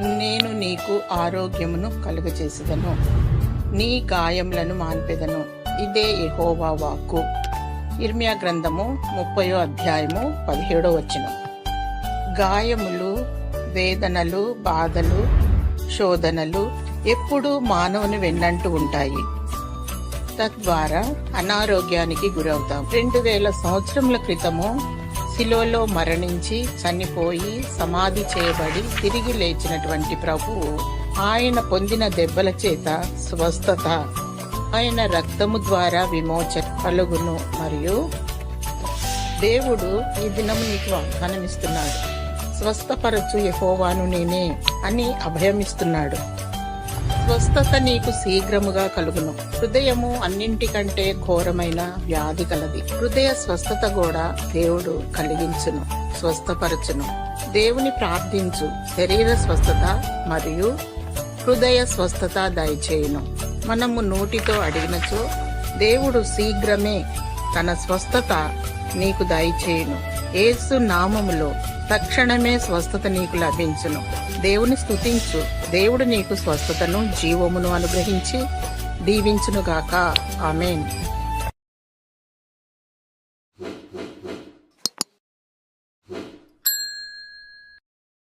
నేను నీకు ఆరోగ్యమును కలుగజేసేదను, నీ గాయములను మాన్పెదను. ఇదే యెహోవా వాక్కు. ఇర్మియా గ్రంథము 30వ అధ్యాయము 17వ వచనం. గాయములు, వేదనలు, బాధలు, శోధనలు ఎప్పుడూ మానవుని వెన్నంటూ ఉంటాయి. తద్వారా అనారోగ్యానికి గురవుతాం. 2000 సంవత్సరముల క్రితము శిలోలో మరణించి చనిపోయి సమాధి చేయబడి తిరిగి లేచినటువంటి ప్రభువు, ఆయన పొందిన దెబ్బల చేత స్వస్థత, ఆయన రక్తము ద్వారా విమోచన కలుగును. మరియు దేవుడు ఈ దినము నీకు వాగ్దానం ఇస్తున్నాడు. స్వస్థపరచు యెహోవాను నేనే అని అభయమిస్తున్నాడు. స్వస్థత నీకు శీఘ్రముగా కలుగును. హృదయము అన్నింటికంటే ఘోరమైన వ్యాధి కలది. హృదయ స్వస్థత కూడా దేవుడు కలిగించును, స్వస్థపరచును. దేవుని ప్రార్థించు, శరీర స్వస్థత మరియు హృదయ స్వస్థత దయచేయును. మనము నోటితో అడిగినచో దేవుడు శీఘ్రమే తన స్వస్థత నీకు దయచేయును. యేసు నామములో తక్షణమే స్వస్థత నీకు లభించును. దేవుని స్తుతించు. దేవుడు నీకు స్వస్థతను, జీవమును అనుగ్రహించి దీవించునుగాక. ఆమేన్.